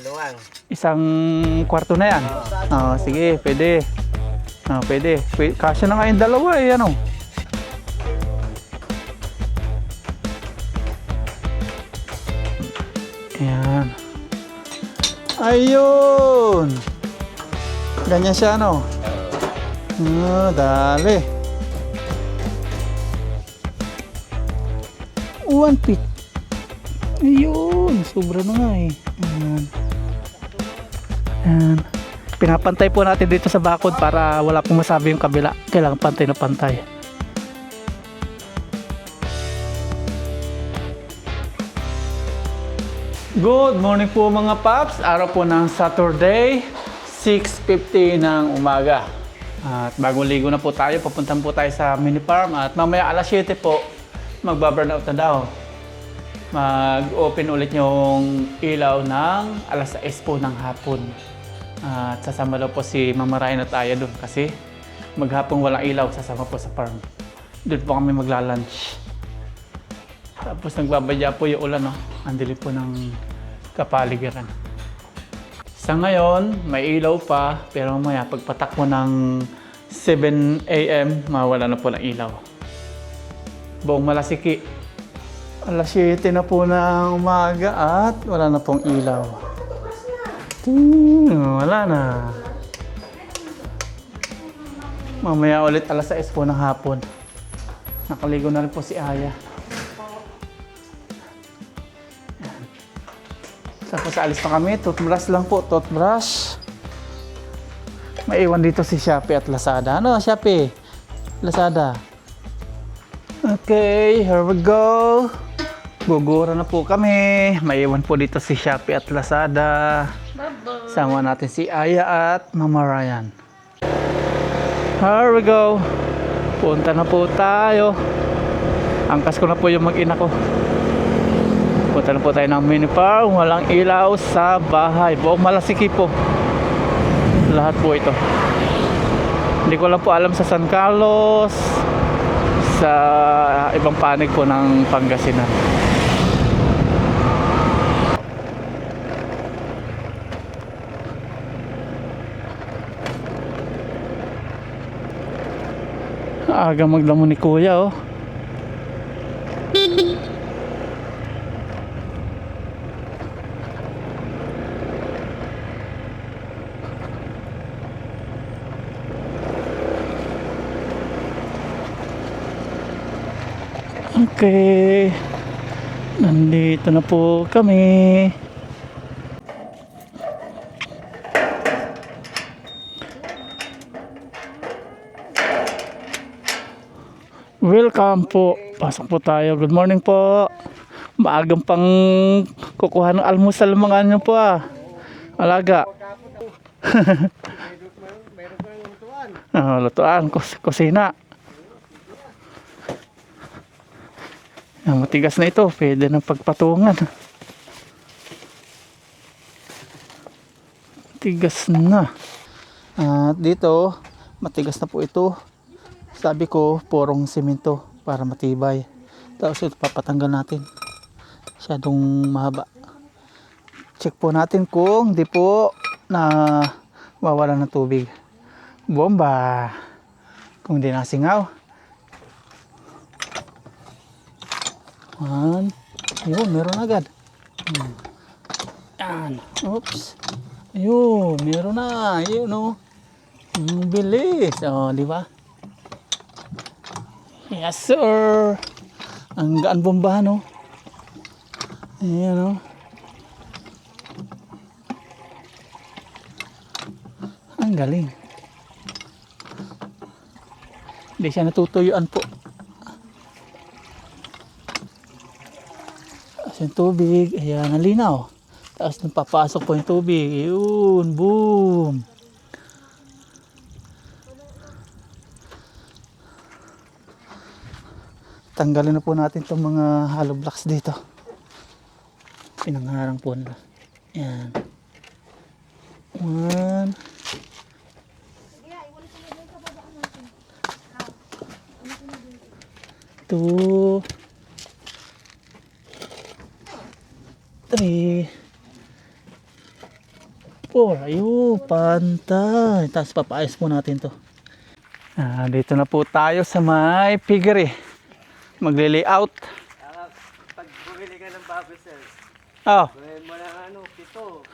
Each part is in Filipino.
Maluwang. Isang kwarto na yan. Sige, pwede. Pwede. Kasya na nga yung dalawa eh, ano. Ayan. Ayun! Ganyan siya, ano. Dali. 1 feet. Ayun, sobra na nga eh. Ayan. Ayan. Pinapantay po natin dito sa bakod para wala pong masabi yung kabila. Kailangan pantay na pantay. Good morning po mga paps. Araw po ng Saturday, 6:50 ng umaga. At bagong ligo na po tayo. Papuntan po tayo sa mini farm. At mamaya alas 7 po, magbaburnout na daw. Mag-open ulit yung ilaw ng alas 6 po ng hapon. At sasama daw po si Mama Ryan at Aya doon kasi maghapong walang ilaw, sasama po sa farm. Doon po kami magla-lunch. Tapos nagbabadya po yung ulan, no? Ang dilim po ng kapaligiran. Sa ngayon, may ilaw pa, pero mamaya pagpatak mo ng 7 AM, mawala na po ng ilaw. Buong Malasiki. Alas 7 na po ng umaga at wala na pong ilaw. Wala na. Mamaya ulit alas 6 po ng hapon. Nakaligo na rin po si Aya. Tapos alis pa kami, toothbrush lang po, toothbrush. May iwan dito si Shopee at Lazada. Ano, Shopee? Lazada. Okay, here we go. Gugura na po kami. May iwan po dito si Shopee at Lazada. Bye-bye. Sama natin si Aya at Mama Ryan. Here we go. Punta na po tayo. Angkas ko na po yung mag-ina ko. Punta na po tayo ng mini farm. Walang ilaw sa bahay. Buong Malasiki po. Lahat po ito. Hindi ko lang po alam sa San Carlos, sa ibang panig po ng Pangasinan. Aga magdamo ni Kuya, oh. Okay, nandito na po kami. Welcome po. Pasok po tayo. Good morning po. Maagang pang kukuha ng almusal mga ano po ah. Alaga. Lutuan. Kusina. Matigas na ito. Pwede na pagpatungan. Matigas na. Dito, matigas na po ito. Sabi ko, purong simento para matibay. Tapos ito, papatanggal natin. Masyadong mahaba. Check po natin kung di po na mawala ng tubig. Bomba! Kung di nasingaw. Ayun, meron agad. Yan. Oops. Ayun, meron na. Ayun, no. Bilis. Di ba? Yes, sir. Ang gaan bomba, no? Ayan, no? Ang galing. Hindi siya natutuyuan po. Tapos yung tubig, ayan, nalinaw. Tapos napapasok po yung tubig. Ayun, boom. Tanggalin na po natin itong mga hollow blocks dito. Pinangharang po nila. Yan. 1. 2. 3. 4. Ayun, pantay. Tapos papaayos po natin to. Dito na po tayo sa may piggery. Magli-layout. Pag bumili ka ng baboy, sir, Oh, gawin mo lang 7.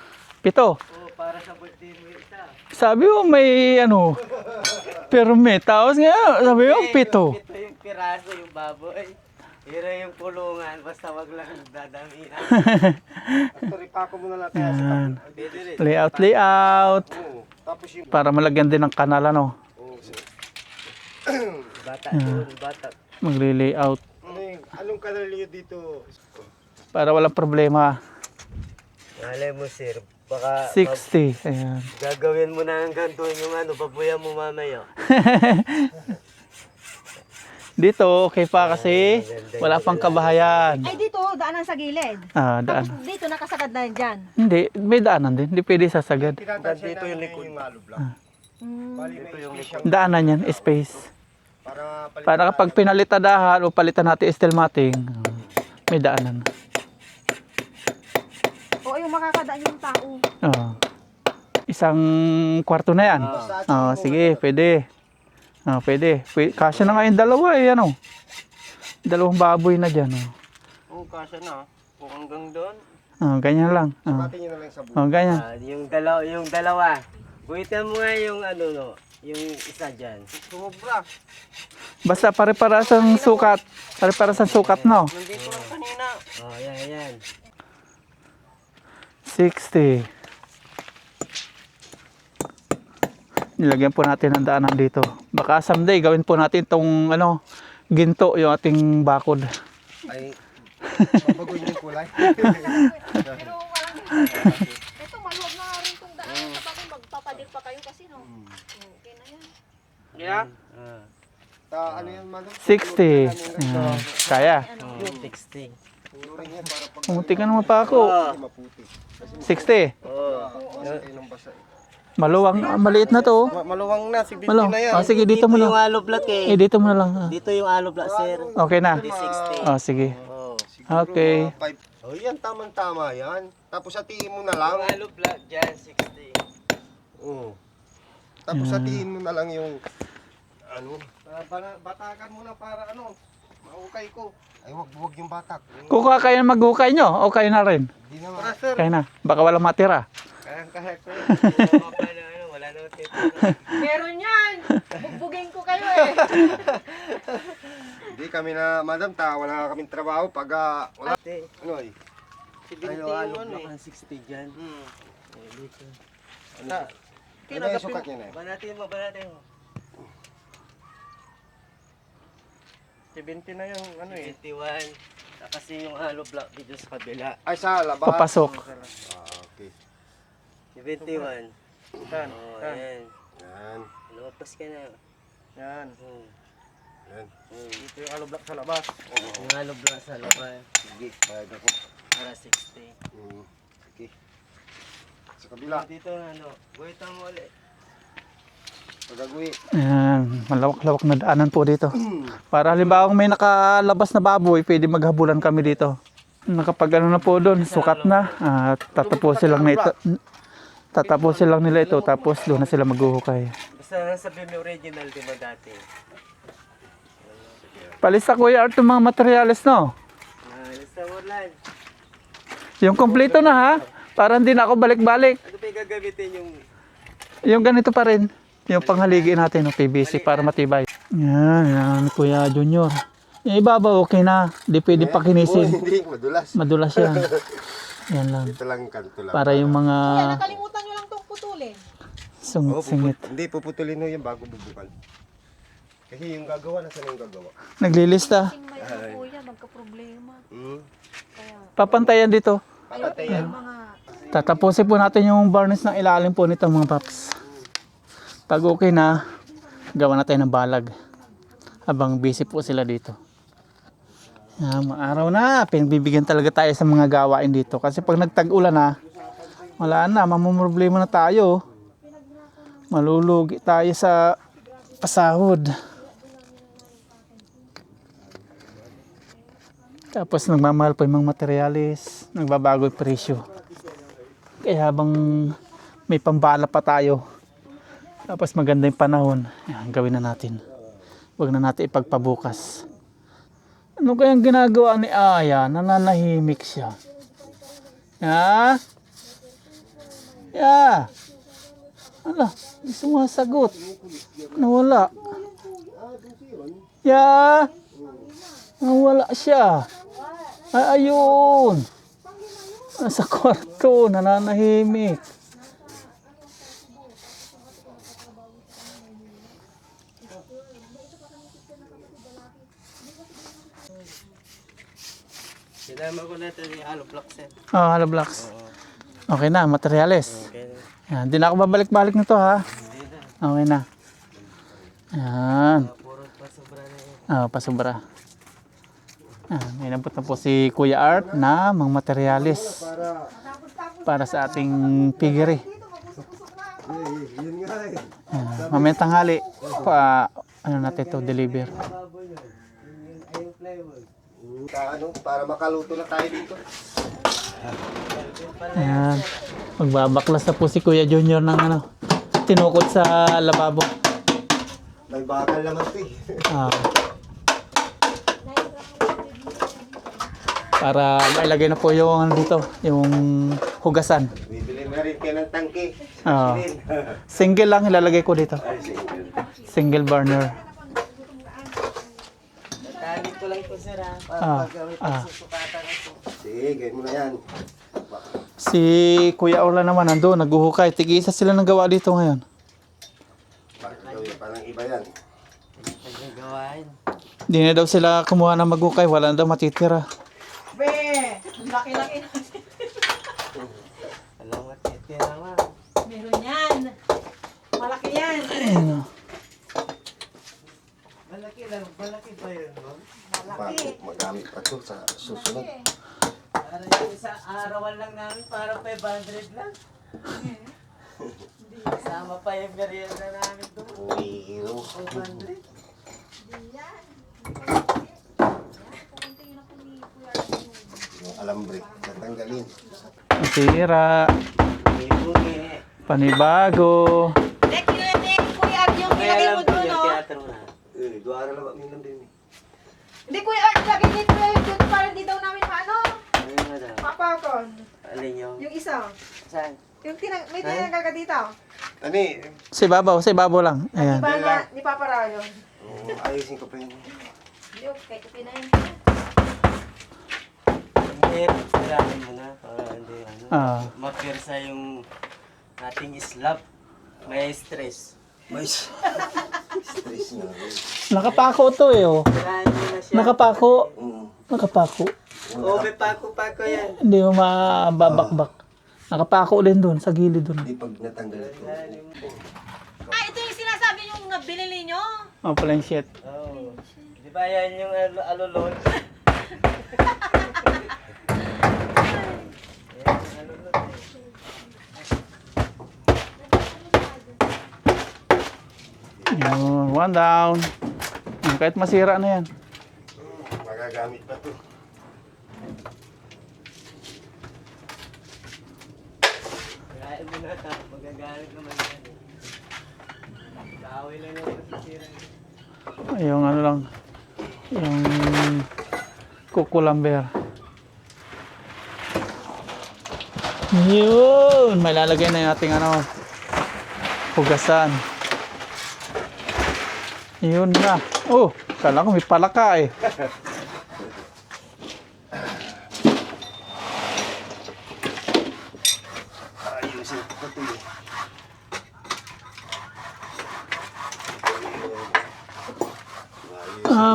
7. O, para sa birthday mo isa. Sabi mo may permit. Tapos nga, sabi mo 7. 7 yung piraso yung baboy. Hira yung kulungan, basta wag lang dadami. Actually, pako mo na lang kaya sa Yan. Pwede rin. Layout. tapo. Tapos yung... Para malagyan din ng kanal, ano. Bata doon, bata. Magli-layout. Anong color niyo dito? Para walang problema. Malay mo, sir, baka 60. Ayan. gagawin mo na hanggang doon yung babuyan mo mamaya. Dito, okay pa kasi wala pang kabahayan. Ay, dito, daanan sa gilid. Daan. Tapos dito, nakasagad na yan dyan. Hindi, may daanan din. Hindi pwede sasagad. Dito yung likod. Yung hollow block. Bali, ito yung likod. Daanan yan, space. Para palit. Para kapag pinalitadahan o palitan natin steel matting, may daanan. O, yung makakadaan yung tao. Isang kwarto na yan. Sige, pwede. Pwede. Kasya na nga yung dalawa eh, ano. Dalawang baboy na dyan. Oo, kasya na. Kung hanggang doon. Ganyan lang. Pati nyo na lang sa buhay. Ganyan. Yung dalawa. Buhitan mo nga yung yung isa dyan. Sumubra. Basta pare-paras ang sukat. Pare-paras ang sukat, no? Nandito lang kanina. Oh, yan. 60. Nilagyan po natin ang daanan dito. Baka someday gawin po natin itong ginto yung ating bakod. Ay, mabagoy yung kulay. Pero walang ito, maluwag na rin itong daan. Sa bagay, magpapadir pa kayo kasi, no? Okay na yan. Yeah? Ano yan, madam? 60. Kaya. 60. Tuloy niya para pag Pumunti ka naman pa ako. hindi maputi. 60. Oo. Basa kayo ng basa. Maluwang, maliit na to. Maluwang na, 60 Maluwang. na yan. Sige, dito mo yung na. hollow block eh. Dito mo na lang. Dito yung hollow block, sir. Okay na. 60. Sige. Oo. Siguro Okay. mga 5. Oh, yan, tamang-tama yan. Tapos hatiin mo na lang. Yung hollow block dyan, 60. Oo. Tapos hatiin mo na lang yung batakan mo na para maukay ko. Ay, wag yung batak. Kung kayo maghukay nyo, okay na rin. Hindi na nga. Sir. Kaya na. Baka walang matira. Kaya ko. Wala na tip. Meron yan! Bugbugin ko kayo eh. Hindi kami na, madam, wala kaming trabaho pag wala. Ano eh? 70 yung block ng 60 dyan. Dito. Ano yung sukat niya na eh? Banatin mo. 70 na yung 21. Kasi yung hollow block dito sa kabila. Ay, sa labas. Papasok. Okay. 71. Yan. Oh, ayan. Yan. Lumapas ka na. Yan. Yan. Ito yung hollow block sa labas. Yung hollow block sa labas. Sige, bayad ako. Para 60. Okay. Sa kabila. Dito buhitan mo ulit. Pagagui. Ayan. Malawak-lawak na daanan po dito. Para halimbawa may nakalabas na baboy, pwede maghabulan kami dito. Nakapag na po doon, sukat na. Tatapusin lang na ito. Tatapusin lang nila ito, tapos doon na sila maghuhukay. Basta sabihin mo original, di ba dati? Palista Kuya Art yung mga materyales, no? Sa Orlan. Yung kompleto na ha, para hindi na ako balik-balik. Ano pa yung gagamitin yung... Yung ganito pa rin, yung panghaligi natin ng PVC para matibay. Yan Kuya Junior. Yung ibabaw okay na, di pwede pakinisin. Hindi, madulas. Madulas yan. Yan lang. Ito lang kanto lang. Para yung mga Kuya, nakalimutan nyo lang itong putulin. sungit-singit. Hindi, puputulin mo yan bago bubukan. Kasi yung gagawa, nasa yung gagawa? Naglilista. Kasing may kuya, magka-problema. Kaya, Papantayan dito. Papatay yung mga... Tatapusin po natin yung varnish ng ilalim po nito mga paps. Pag okay na, gawa natin ng balag. Habang busy po sila dito. Maaraw na, pinagbibigyan talaga tayo sa mga gawain dito. Kasi pag nagtag-ulan na, wala na, mamumroblema na tayo. Malulugi tayo sa pasahod. Tapos nagmamahal po yung mga materialis, nagbabago yung presyo. Kaya habang may pambala pa tayo. Tapos maganda yung panahon. Yan, gawin na natin. Huwag na natin ipagpabukas. Ano kayang ginagawa ni Aya? Nananahimik siya. Ha? Ya. Ala, hindi sumasagot. Nawala. Ya. Nawala siya. Ay, ayun. Nasa kwarto, nananahimik. Sinama ko na ito yung hollow blocks eh. Oh, Hollow Blocks. Okay na, materials. Okay. Yan, di na ako babalik-balik nito ha. Hindi na. Okay na. Yan. Puro pa sobra na yun. Pasobra. May nabot na po si Kuya Art na mga materialis para sa ating piggery. Yun nga eh. Mamayang tanghali, ano natin ito, deliver. Baboy yun. Yung plywood. Para makaluto na tayo dito. Ayan. Magbabaklas na po si Kuya Junior ng ano, tinukot sa lababo. May bakal naman ito eh. Ah. Para mailagay na po yung ano dito, yung hugasan. Bibili na rin kayo ng tangke. Ah. Single lang ilalagay ko dito. Ay, sige. Single burner. Talit ko lang ito sir ha. Para Ah, pag may ah. pagsusukatan ito. Sige, gawin mo na yan. Si Kuya Orla naman nandun, naghuhukay. Tig-isa sila ng gawa dito ngayon. Bakit gawin pa ng iba yan? Ang gawain. Hindi na daw sila kumuha ng maghukay, wala na daw matitira. Be, laki-laki na. Alam mo, titira naman. Meron yan. Malaki yan. Ayun, oh. Malaki lang. Malaki pa yun, ma'am. Malaki. Bago magamit pa ito sa susunod. Para yung isa arawan lang namin para 500 lang. Kasama pa yung merienda namin doon. Uy, 500. yung alambre, tatanggalin. Matira, May bungi. panibago. Dek, Kuya Art, yung Kaya nilagay alam mo ko doon, yung no? teatro na. Duwara lang minum din eh. Hindi, Kuya Art, lagay dito yung doon para hindi daw namin maano. Ayun na daw. Papakon. Alin yung... Yung isa. Saan? Yung may tinanggal ka dito. Tani, Sa ibabaw lang. Ayan. Iba na, ni Papa Ralo. ayusin ko pa yun. Hindi, okay, kupinahin. Hindi, siramin mo na para hindi ano. Ah. Mapirsa yung ating slab. May stress. May stress na. Nakapako to eh, oh. Sirahin mo na siya. Nakapako. Mm. Nakapako. Oo, may pako-pako yan. Hindi mo mababakbak. Nakapako din doon, sa gilid doon. Di pag natanggal ito. Ah, ito yung sinasabi yung binili nyo. Oh, pala yung shit. Oo. Di ba yan yung alulod? Yun, one down. Kahit masira na yan. Magagamit pa ito. Kaya mo na, magagalit naman yan. Kaaway lang yung masisira. Yung ano lang. Yung kukulamber. Yun! May lalagay na yung ating ano, hugasan. Yun na. Oh, kala ko may palaka eh. Ayusin ko pa ito eh.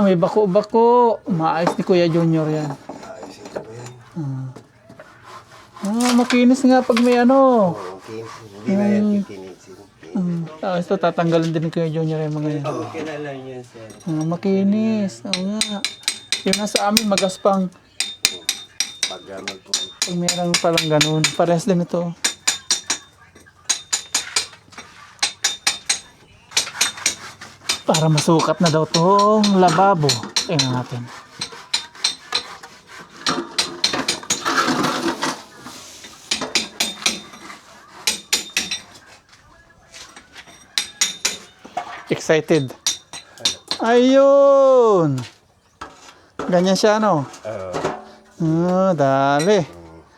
May bako-bako. Maayos ni Kuya Junior yan. Ayusin ko pa yan. Makinis nga pag may ano. Okay. Hindi na yan kitinisin. Tapos ito, tatanggalin din ni Kuya Junior yung mga yan. Okay na lang yun, sir. Makinis. Oo nga. Yung nasa amin, magaspang. Pag po. Pag meron palang ganun. Parehas din ito. Para masukat na daw tong lababo. Tingnan natin. Excited. Ayun. Ganyan siya, no? Dali.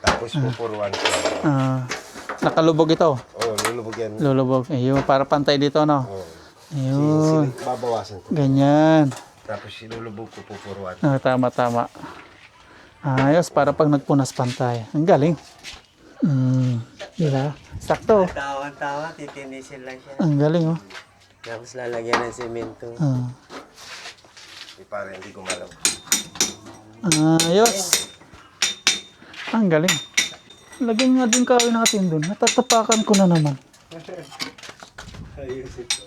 Tapos pupuruan ko. Nakalubog ito. Lulubog yan. Lulubog. Ayun, para pantay dito, no? Ayun. Babawasan ko. Ganyan. Tapos ilulubog ko, pupuruan. Tama, tama. Ayos, para pag nagpunas pantay. Ang galing. Diba? Sakto. Tawan-tawa, titinisin lang siya. Ang galing, oh. Tapos lalagyan ng semento. Para hindi gumalaw. Ayos. Ang galing. Lagyan nga din kawin natin dun. Natatapakan ko na naman. Ayos ito.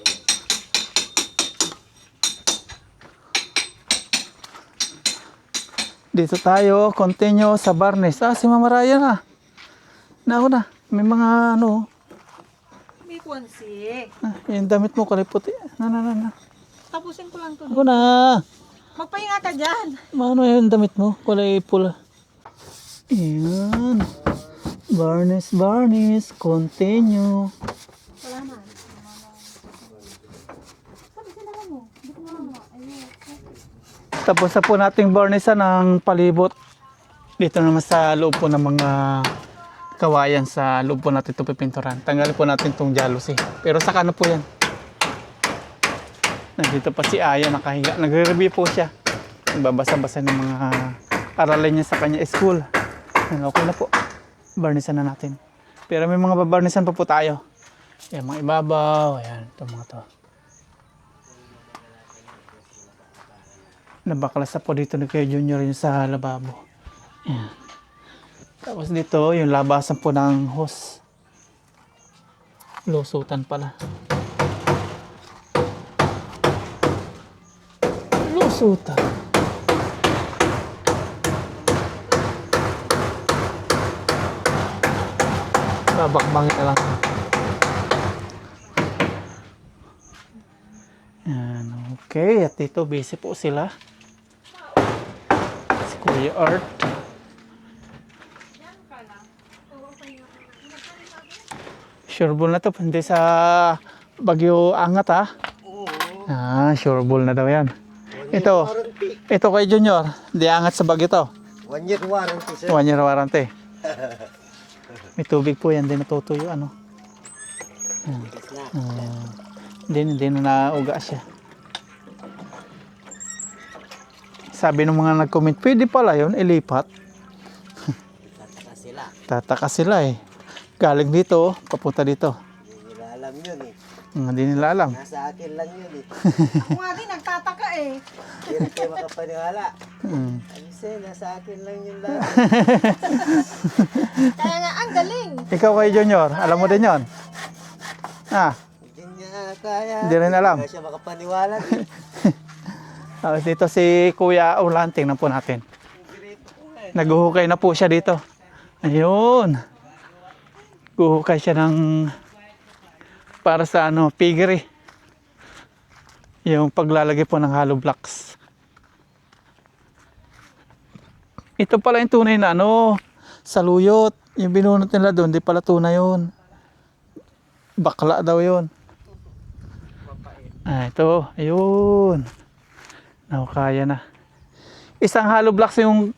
Dito tayo, continue sa Barnes. Si Mama Raya na. Ako na. May mga ano. May kunsi. Yung damit mo, kulay puti. Na. Tapusin ko lang to. Ako na. Magpahinga ka dyan. Ano yung damit mo? Kulay pula. Ayan. Barnes. Continue. Wala na. Sabi sila mo. Hindi ko na. Ayun. Tapos na po nating barnisan ng palibot. Dito naman sa loob po ng mga kawayan sa loob po natin ito pipinturan. Tanggalin po natin itong jealousy. Pero saka na po yan. Nandito pa si Aya nakahiga. Nagre-review po siya. Nagbabasa-basa ng mga aralin niya sa kanya school. Okay na po. Barnisan na natin. Pero may mga babarnisan pa po tayo. Ayan, mga ibabaw. Ayan, ito mga to. Nabaklas na po dito ni Kuya Junior yung sa lababo. Ayan. Tapos dito, yung labasan po ng hose. Lusutan pala. Lusutan. Babakbangin na lang. Ayan, okay. At dito, busy po sila. Si Kuya Art. Sureball na to. Hindi sa Bagyo Angat, ha? Sureball na daw yan. Ito kay Junior. Hindi angat sa Bagyo to. 1 year warranty, sir. 1 year warranty. May tubig po yan. Hindi natutuyo, ano? Hindi na nauga siya. Sabi ng mga nag-comment, pwede pala yun, ilipat. Tataka sila. Tataka sila eh. Galing dito, papunta dito. Hindi nila alam yun eh. Hindi nila alam. Nasa akin lang yun eh. Ako nga din, nagtataka eh. Hindi rin kayo makapaniwala. Ayos eh, nasa akin lang yun lang. Kaya nga, ang galing. Ikaw kay Junior, alam mo din yon? Hindi niya kaya. Hindi rin alam. Hindi siya makapaniwala. Tapos dito si Kuya Ulan, tingnan po natin. Naguhukay na po siya dito. Ayun. Guhukay siya ng para sa piggery. Yung paglalagay po ng hollow blocks. Ito pala yung tunay na saluyot. Yung binunot nila doon, di pala tunay yun. Bakla daw yun. Ito. Ayun. Kaya na. Isang hollow blocks yung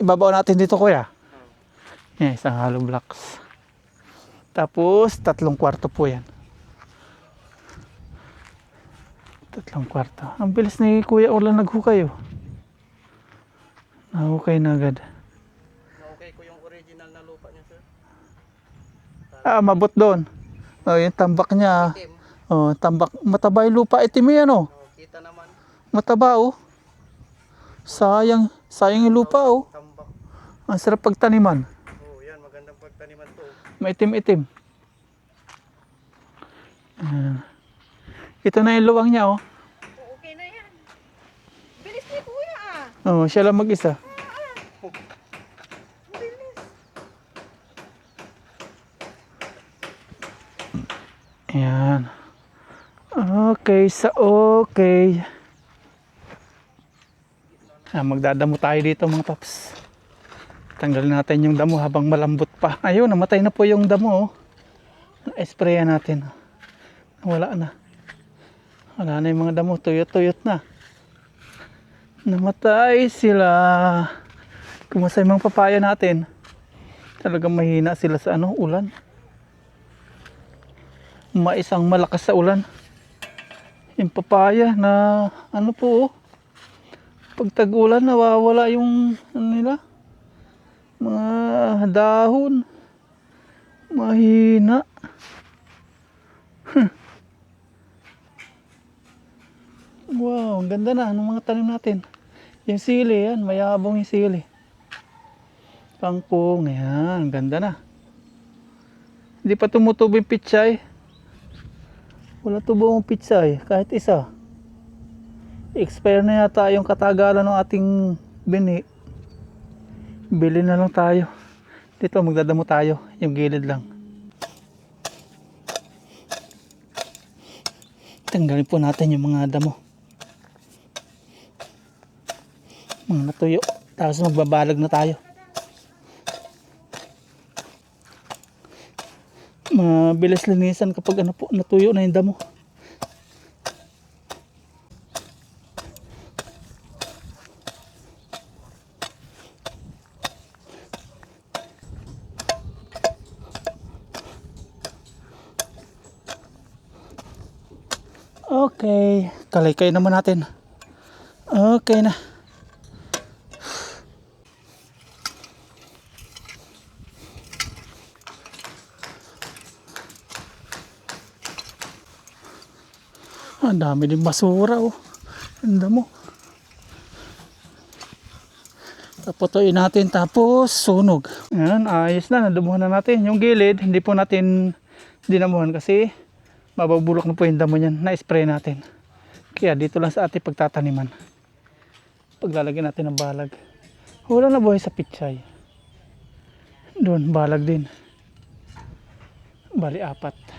ibabaw natin dito, kuya. Isang hollow blocks. Tapos, 3 kwarto po yan. 3 kwarto. Ang bilis ni Kuya Orlan naghukay, oh. Nahukay na agad. Okay ko yung original na lupa niya, sir. Mabot doon. Yung tambak niya. Tambak. Mataba yung lupa. Itim yan, oh. Kita naman. Mataba, oh. Sayang yung lupa, oh. Tambak. Ang sarap pagtaniman. Yan, magandang pagtaniman to. Maitim-itim. Ito na yung luwang niya, oh. Okay na yan. Bilis ni Kuya ah. Siya lang mag-isa. Bilis. Ayan. Okay, okay. Magdadamo tayo dito, mga paps. Tanggalin natin yung damo habang malambot pa. Ayun, namatay na po yung damo, oh. Sprayan natin. Wala na. Wala na yung mga damo, tuyot-tuyot na. Namatay sila. Kumusta yung mga papaya natin? Talagang mahina sila sa ulan. Maisang malakas sa ulan. Yung papaya na pag tag-ulan nawawala yung nila. Mga dahon. Mahina. Wow, ang ganda na ng mga tanim natin. Yung sili, yan, mayabong yung sili. Kangkong, yan, ganda na. Hindi pa tumutubo yung pichay. Wala tubo yung pichay, kahit isa. Expire na yata yung katagalan ng ating bini. Bili na lang tayo. Dito, magdadamo tayo, yung gilid lang. Tanggalin po natin yung mga damo. Mga natuyo. Tapos magbabalag na tayo. Mabilis linisan kapag natuyo na yung damo. Okay, kalaykay naman natin. Okay na. Ang dami din basura oh. Ang damo. Taputuin natin tapos sunog. Ayan, ayos na. Nadumuhan na natin. Yung gilid, hindi po natin dinamuhan kasi mababulok na po yung damo niyan. Na-spray natin. Kaya dito lang sa ating pagtataniman. Paglalagyan natin ng balag. Wala na buhay sa pichay. Doon, balag din. Bali, 4.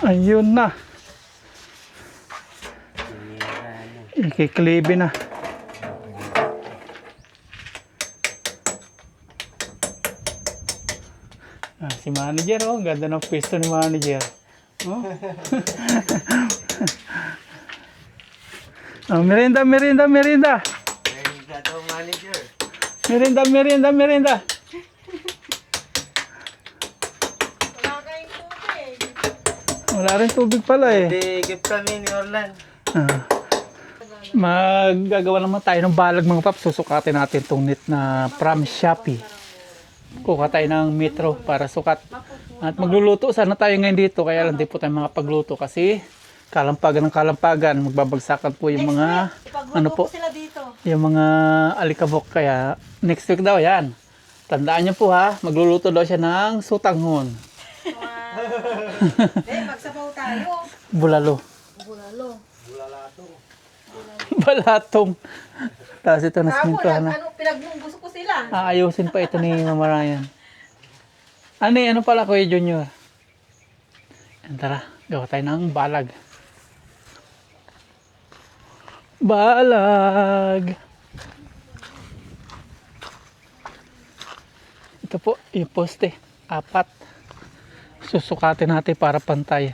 Ayun na. Ikiklibi na. Si manager oh, ganda ng pwesto ni manager. Oh. Merienda. Merienda daw, manager. Merienda. Wala rin tubig pala eh. Hindi, gift kami ni Orlan. Maggagawa naman tayo ng balag mga paps. Susukatin natin itong net na from Shopee. Kuha tayo ng metro para sukat. At magluluto sana tayo ngayon dito. Kaya lang di po tayo makapagluto kasi kalampagan ng kalampagan. Magbabagsakan po yung mga yung mga alikabok. Kaya next week daw yan. Tandaan niyo po ha. Magluluto daw siya ng sutanghon. Magsabaw tayo. Bulalo. Balatong. Tapos ito na simintuhan na. Pinagbungguso ko sila. Aayusin pa ito ni Mama Ryan. Ano pala Kuya Junior? Yan, tara, gawa tayo ng balag. Balag. Ito po, yung poste. 4. Susukatin natin para pantay.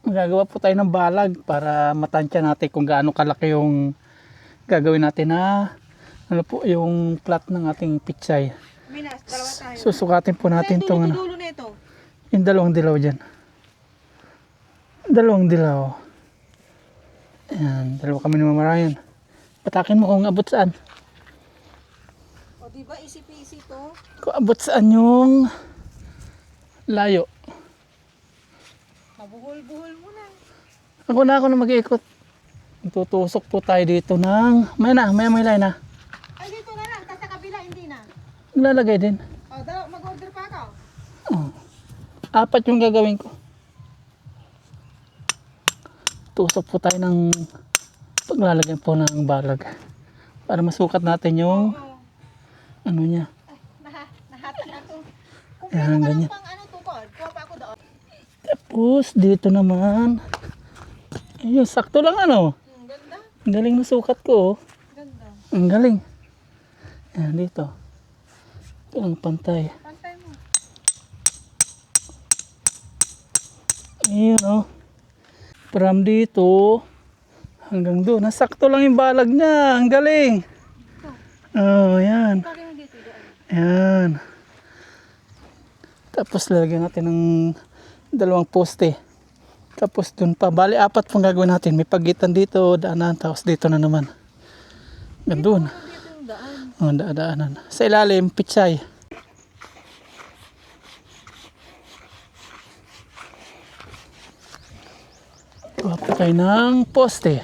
Magagawa po tayo ng balag para matansya natin kung gaano kalaki yung gagawin natin na yung plat ng ating pichay. Minas, dalawa tayo. Susukatin po natin itong dulo nito. yung 2 dilaw dyan. 2 dilaw. Ayan, 2 kami ni Mama Ryan. Patakin mo kung abot saan. O diba, easy-peasy to. Kung abot saan yung layo. Mabuhol-buhol mo na. Ako na mag-iikot. Tutusok po tayo dito ng may lay na. Ay, dito na lang. Tapos sa kabila, hindi na. Lalagay din. O, mag-order pa ako. Oh. 4 yung gagawin ko. Tusok po tayo ng paglalagyan po ng balag. Para masukat natin yung ano niya. Nahati ako. Kung Ayan, meron ka ganyan. lang pang tukod, kuha pa ako doon. Tapos dito naman. Ayun, sakto lang Ganda. Ang galing na sukat ko. Oh. Ganda. Ang galing. Ayan, dito. Ito ang pantay. Pantay mo. Ayan, oh. From dito hanggang doon. Nasakto lang yung balag niya. Ang galing. Oh, ayan. Pagay mo dito. Doon. Ayan. Tapos lalagyan natin ng 2 poste. Tapos dun pa. Bali, 4 pang gagawin natin. May pagitan dito, daanan, tapos dito na naman. Gandun. Dito yung daan. Oh, daanan. Sa ilalim, pitsay. Kuha po tayo ng poste.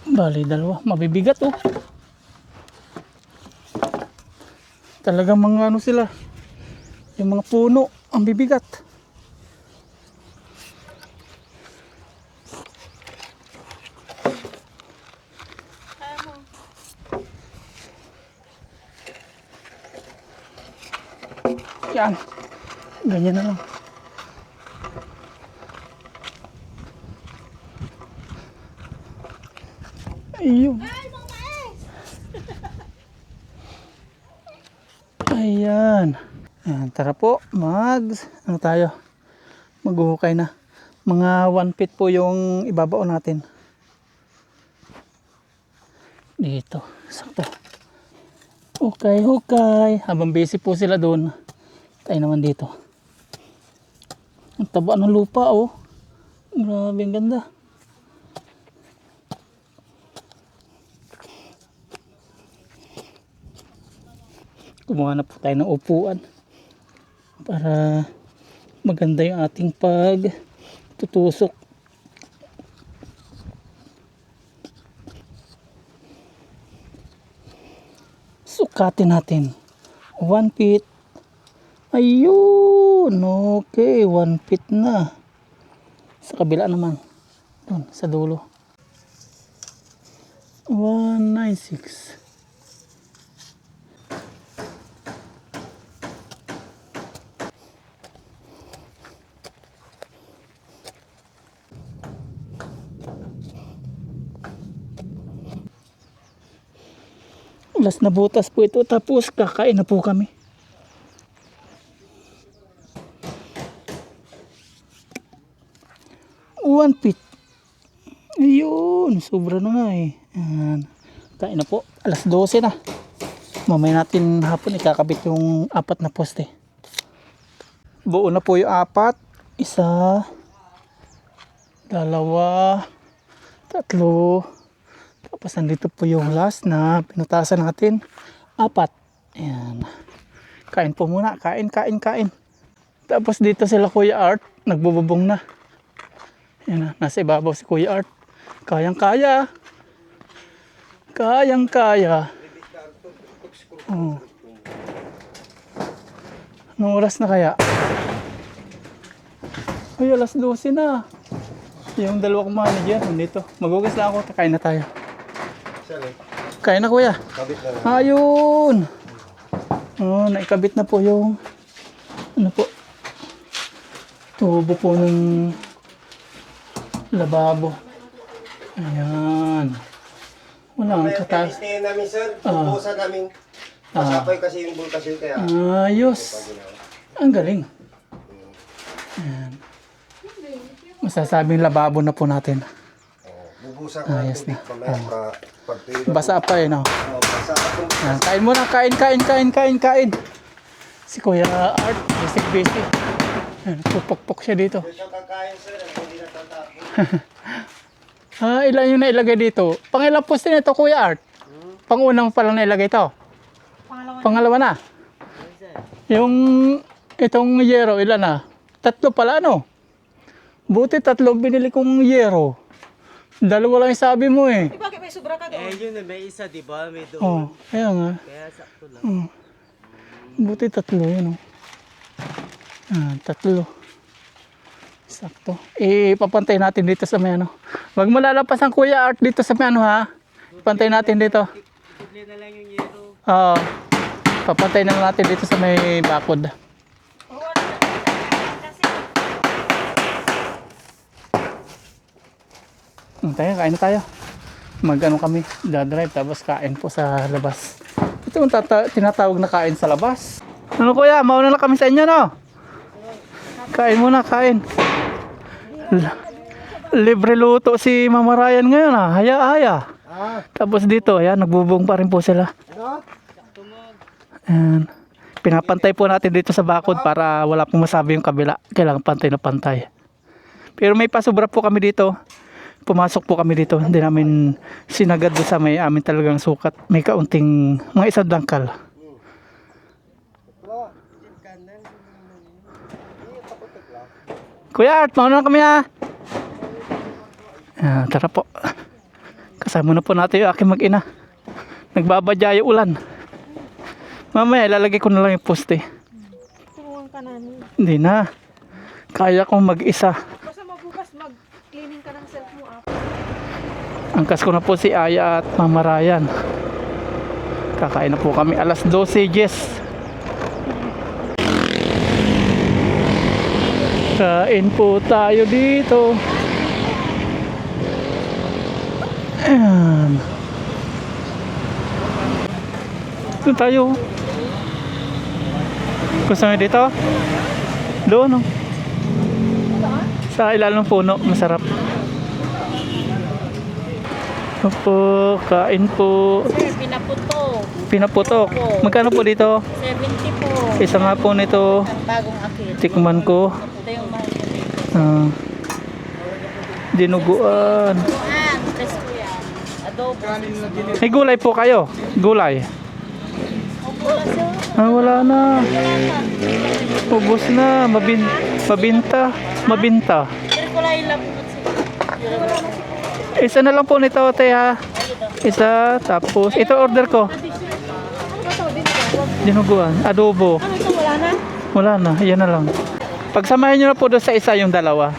Bali, 2. Mabibigat, oh. Talagang mga ano sila. Yung mga puno, ang bibigat. Kaya mo. Yan. Ganyan na lang. Ayun. Ayan. Ayan. Tara po. Ano tayo? Maghuhukay na. Mga 1 feet po yung ibabao natin. Dito. Sakto. Hukay, hukay. Habang busy po sila doon, tayo naman dito. Ang taba ng lupa, oh. Grabe, ang ganda. Kumuha na po tayo ng upuan para maganda yung ating pagtutusok. Sukatin natin 1 feet. Ayun, okay, 1 feet na. Sa kabila naman, doon sa dulo, 196. Last na butas po ito, tapos kakain na po kami. One feet. Ayun, sobra na nga eh. Ayan. Kain na po, alas 12 na. Mamaya natin hapon ikakabit yung 4 na poste. Buo na po yung 4. 1, 2, 3. Tapos nandito po yung last na pinutasan natin. 4. Ayan. Kain po muna. Kain. Tapos dito sila Kuya Art. Nagbububong na. Ayan na. Nasa ibabaw si Kuya Art. Kayang-kaya. Oh. Anong oras na kaya? Ay, alas 12 na. Yung 2 kong manager nandito. Magugas na ako. Kain na tayo. Kain na, Kuya. Kabit na lang. Ayun. Oh, naikabit na po yung ano po, tubo po ng lababo. Ayan. Wala ang katas. Pag-stay namin, sir. Pupusan namin. Masapay kasi yung bulkas yun kaya. Ayos. Ang galing. Ayan. Masasabing lababo na po natin. Bubusan ka Ayos ng tubig mamaya pag-tuyo. Basa pa eh, no? Basa ka. Ayan, kain muna, kain. Si Kuya Art, busy. Ayan, pupok-pok siya dito. Siya kakain, sir. Hindi natatapos. Ilan yung nailagay dito? Pangilang poste na ito, Kuya Art? Pangunang pa lang nailagay ito? Pangalawa na? Yung itong yero, ilan na? 3 pala, ano? Buti 3 binili kong yero. 2 lang yung sabi mo eh. Bakit may sobra ka doon? Yun na, may isa, di ba? May doon. Oh, kaya nga. Kaya sakto lang. Buti 3 yun, oh. 3. Sakto. Papantay natin dito sa may ano. Wag mo lalapas ang Kuya Art dito sa may ano, ha. Pantay natin dito. Ikutli na lang yung yero. Oo. Papantay na natin dito sa may bakod. Oo, ano na kasi. Tayo, kain na tayo. mag-ano kami, dadrive, tapos kain po sa labas. Ito yung tinatawag na kain sa labas. Ano kuya, mauna na kami sa inyo, no? Kain muna, kain. Libre luto si Mama Ryan ngayon, ah. Haya-haya. Tapos dito, ayan, nagbubong pa rin po sila. Ayan. Pinapantay po natin dito sa bakod para wala pong masabi yung kabila. Kailangan pantay na pantay. Pero may pasobra po kami dito. Pumasok po kami dito. Hindi namin sinagad doon sa may amin talagang sukat. May kaunting mga isang dangkal. Kuya Art, mauna na kami ha. Tara po. Kasama na po natin yung aking mag-ina. Nagbabadya yung ulan. Mamaya ilalagay ko na lang yung poste. Tulungan ka namin. Hindi na. Kaya kong mag-isa. Basta magbukas, mag-cleaning ka ng self mo. Angkas ko na po si Aya at Mama Ryan. Kakain na po kami alas 12, Jess. Kain po tayo dito. Ayan. Doon tayo. Gusto nyo dito? Doon, no? Sa ilalim ng puno, masarap. Opo, kain po. Sir, pinaputo. Pinaputok. Magkano po dito? 70 po. Isa nga po nito. Ang bagong akit. Tikman ko. Ito yung mahal ko dito. Dinuguan. Tres ko yan. Adobo. May gulay po kayo. Gulay. Opo na sir. Wala na. Ubus na. Mabinta. Mabinta. Sir, kulay lang po sir. Isa na lang po nito, te ha. Isa. Tapos, ito order ko. Ano ba ito? Dinuguan. Adobo. Ano ito? Wala na? Wala na. Yan na lang. Pagsamahin nyo na po doon sa isa yung dalawa.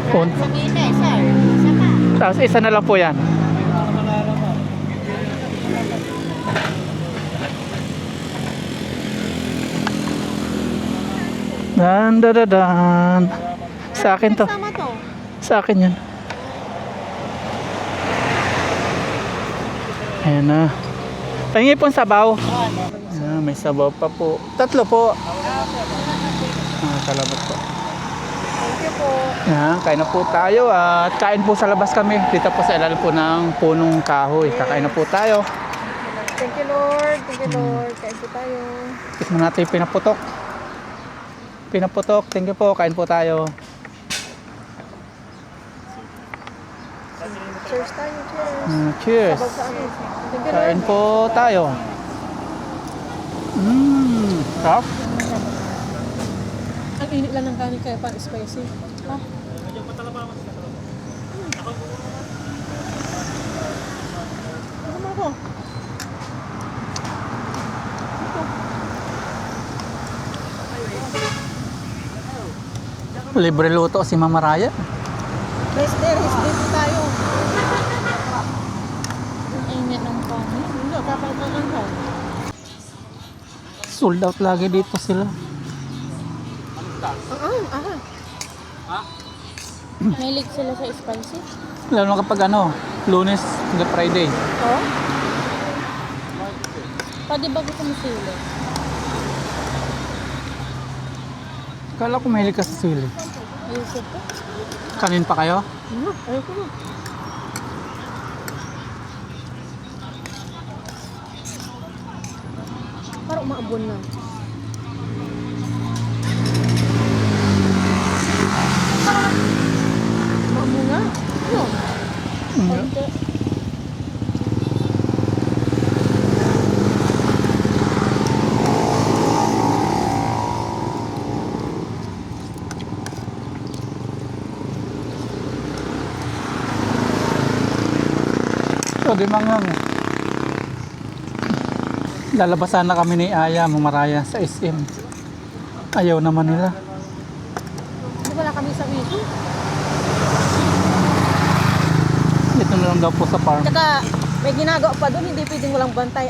Sabihin na, sir. Isa pa. Tapos isa na lang po yan. Dan. Sa akin to. Sama to. Sa akin yan. Ayan na. Pahingi po ang sabaw. May sabaw pa po. 3 po. Salamat po. Thank you po. Kain na po tayo at kain po sa labas kami. Dito po sa ilalim po ng punong kahoy. Kakain na po tayo. Thank you, Lord. Thank you, Lord. Kain po tayo. Tikman natin yung pinaputok. Pinaputok. Thank you po. Kain po tayo. Cheers tayo. Cheers. Cheers. Sabag sa amin. Thank you, Lord. Kain po tayo. Sarap. Ang init lang ng kanin kaya pa spicy. Ha? Ano mo ako? Libre luto si Mama Raya. Rest dito tayo. Ang init ng kanin. Hindi, kapag-kakan ka. Sold out lagi dito sila. Mahilig sila sa spicy? Lalo na kapag Lunes hanggang Friday. Oo. Pwede ba gusto mo sila? Kala ko mahilig ka sa sili. Ayusip ko? Kanin pa kayo? Ayoko na. Parang umaabon na. Umaabon na? Ano? Konti. So, di mangang. Lalabasan na kami ni Aya, Mama Raya sa SM. Ayaw naman nila. Wala kami sa issue. Ito na lang daw po sa farm. Tsaka may ginagawa pa doon, hindi pwedeng walang bantay